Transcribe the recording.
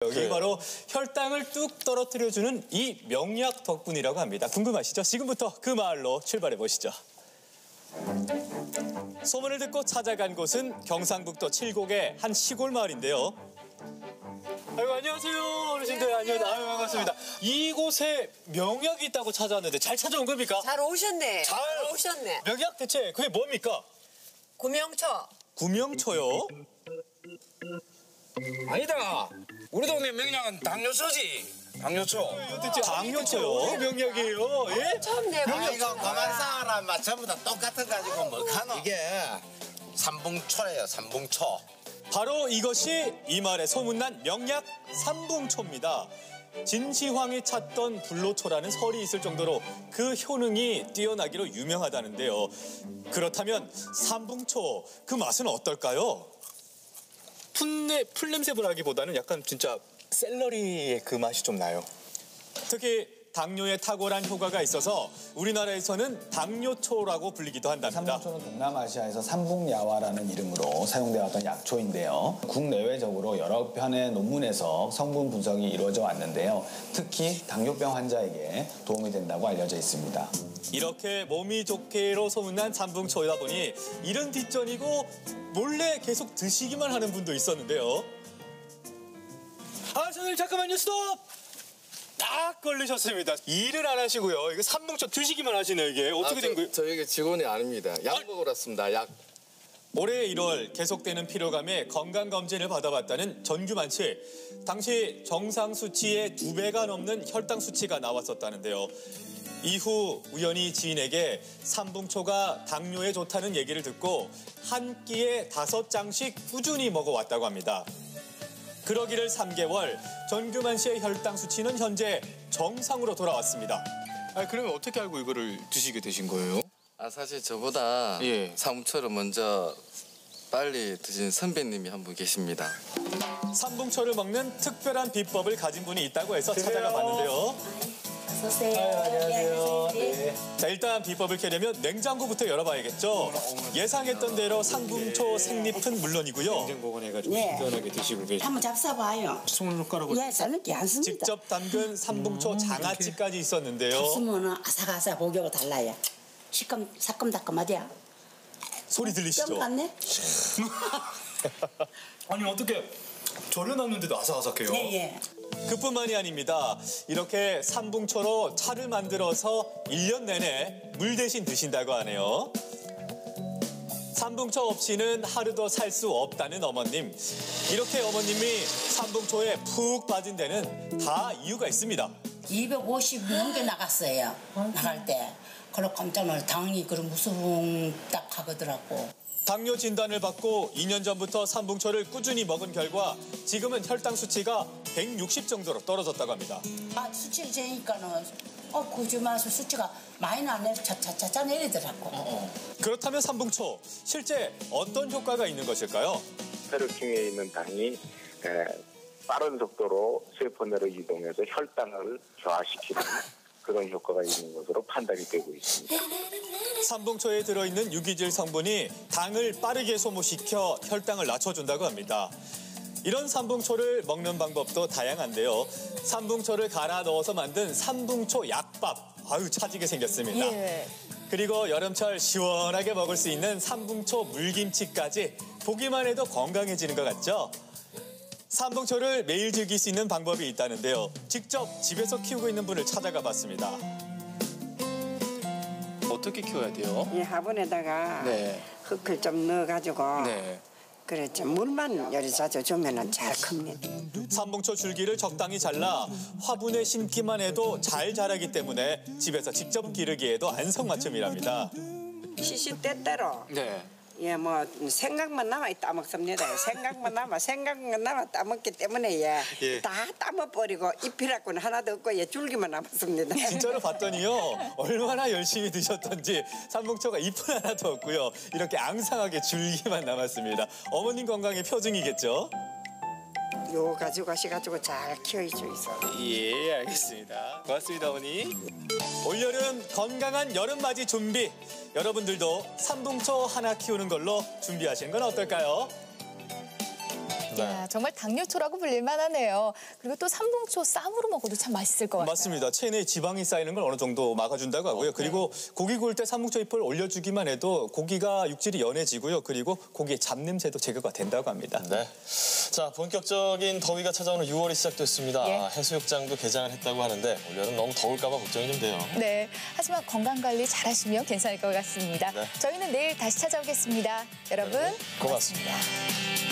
여기 바로 혈당을 뚝 떨어뜨려주는 이 명약 덕분이라고 합니다. 궁금하시죠? 지금부터 그 마을로 출발해 보시죠. 소문을 듣고 찾아간 곳은 경상북도 칠곡의 한 시골 마을인데요. 아이고, 안녕하세요, 어르신들. 안녕하세요. 아유, 반갑습니다. 이곳에 명약이 있다고 찾아왔는데 잘 찾아온 겁니까? 잘 오셨네. 잘 오셨네. 명약 대체 그게 뭡니까? 구명초. 구명초요? 아니다. 우리 동네 명량은 당뇨초지. 당뇨초. 대체 당뇨초요? 명약이에요? 예? 처음 내가. 아, 이거 그만 싸라. 마 전부 다 똑같은 가지고 뭐 하노? 이게 삼붕초예요, 삼붕초. 바로 이것이 이 마을의 소문난 명약 삼붕초입니다. 진시황이 찾던 불로초라는 설이 있을 정도로 그 효능이 뛰어나기로 유명하다는데요. 그렇다면 삼붕초, 그 맛은 어떨까요? 풀냄새보다기보다는 약간 진짜 샐러리의 그 맛이 좀 나요. 특히 당뇨에 탁월한 효과가 있어서 우리나라에서는 당뇨초라고 불리기도 한답니다. 삼붕초는 동남아시아에서 삼붕야화라는 이름으로 사용되어 왔던 약초인데요. 국내외적으로 여러 편의 논문에서 성분 분석이 이루어져 왔는데요. 특히 당뇨병 환자에게 도움이 된다고 알려져 있습니다. 이렇게 몸이 좋게로 소문난 삼붕초이다 보니 이른 뒷전이고 몰래 계속 드시기만 하는 분도 있었는데요. 아, 선생님 잠깐만요, 스톱! 딱 걸리셨습니다. 일을 안 하시고요. 이거 삼붕초 드시기만 하시네요, 이게. 어떻게 된 거예요? 저에게 직원이 아닙니다. 약 먹으러 왔습니다, 약. 올해 1월 계속되는 피로감에 건강검진을 받아봤다는 전규만 씨. 당시 정상 수치의 2배가 넘는 혈당 수치가 나왔었다는데요. 이후 우연히 지인에게 삼붕초가 당뇨에 좋다는 얘기를 듣고 한 끼에 5장씩 꾸준히 먹어왔다고 합니다. 그러기를 3개월, 전규만 씨의 혈당 수치는 현재 정상으로 돌아왔습니다. 그러면 어떻게 알고 이거를 드시게 되신 거예요? 사실 저보다 삼붕초를 먼저 빨리 드신 선배님이 한 분 계십니다. 삼붕초를 먹는 특별한 비법을 가진 분이 있다고 해서 찾아가 봤는데요. 어서오세요. 안녕하세요. 네. 자, 일단 비법을 캐려면 냉장고부터 열어봐야겠죠. 예상했던 대로 삼붕초 생잎은 물론이고요. 냉장 보관해가지고 네. 시원하게 드시고 계시고. 한번 잡숴봐요. 손가락으로. 예, 삶기 않습니다. 직접 담근 삼붕초 장아찌까지 있었는데요. 잡수면 아삭아삭 보기하고 달라요. 사큼사큼하디야. 소리 들리시죠? 좀 같네? 아니, 어떻게 절여놨는데도 아삭아삭해요? 네, 예. 그뿐만이 아닙니다. 이렇게 삼붕초로 차를 만들어서 1년 내내 물 대신 드신다고 하네요. 삼붕초 없이는 하루도 살 수 없다는 어머님. 이렇게 어머님이 삼붕초에 푹 빠진 데는 다 이유가 있습니다. 250 넘게 나갔어요. 나갈 때. 그리고 깜짝 놀라 당이 그런 무수붕 딱 하거더라고. 당뇨 진단을 받고 2년 전부터 삼붕초를 꾸준히 먹은 결과 지금은 혈당 수치가 160 정도로 떨어졌다고 합니다. 수치를 재니까는 거짓말해서 수치가 많이 나네서 차차차차 내리더라고. 그렇다면 삼붕초, 실제 어떤 효과가 있는 것일까요? 혈액중에 있는 당이 빠른 속도로 세포내로 이동해서 혈당을 저하시키는 그런 효과가 있는 것으로 판단이 되고 있습니다. 삼붕초에 들어있는 유기질 성분이 당을 빠르게 소모시켜 혈당을 낮춰준다고 합니다. 이런 삼붕초를 먹는 방법도 다양한데요. 삼붕초를 갈아 넣어서 만든 삼붕초 약밥. 아유, 차지게 생겼습니다. 예. 그리고 여름철 시원하게 먹을 수 있는 삼붕초 물김치까지 보기만 해도 건강해지는 것 같죠? 삼붕초를 매일 즐길 수 있는 방법이 있다는데요. 직접 집에서 키우고 있는 분을 찾아가 봤습니다. 어떻게 키워야 돼요? 이 화분에다가 흙을 좀 넣어가지고 그래 좀 물만 요리자주 주면은 잘 큽니다. 삼붕초 줄기를 적당히 잘라 화분에 심기만 해도 잘 자라기 때문에 집에서 직접 기르기에도 안성맞춤이랍니다. 시시때때로 뭐 생각만 남아 따먹습니다. 생각만 남아 따먹기 때문에 다 따먹버리고 잎이라고는 하나도 없고 줄기만 남았습니다. 진짜로 봤더니요, 얼마나 열심히 드셨던지 삼붕초가 잎은 하나도 없고요, 이렇게 앙상하게 줄기만 남았습니다. 어머님 건강의 표징이겠죠? 요 가져가셔가지고 잘 키울 수 있어. 예, 알겠습니다. 고맙습니다, 어머니. 올여름 건강한 여름맞이 준비. 여러분들도 삼붕초 하나 키우는 걸로 준비하시는 건 어떨까요? 야, 정말 당뇨초라고 불릴만 하네요. 그리고 또 삼봉초 쌈으로 먹어도 참 맛있을 것 같아요. 맞습니다. 체내에 지방이 쌓이는 걸 어느 정도 막아준다고 하고요. 그리고 고기 구울 때 삼봉초 잎을 올려주기만 해도 고기가 육질이 연해지고요. 그리고 고기의 잡냄새도 제거가 된다고 합니다. 네. 자, 본격적인 더위가 찾아오는 6월이 시작됐습니다. 예. 해수욕장도 개장을 했다고 하는데 올여름 너무 더울까 봐 걱정이 좀 돼요. 네, 하지만 건강관리 잘하시면 괜찮을 것 같습니다. 네. 저희는 내일 다시 찾아오겠습니다. 여러분 고맙습니다. 고맙습니다.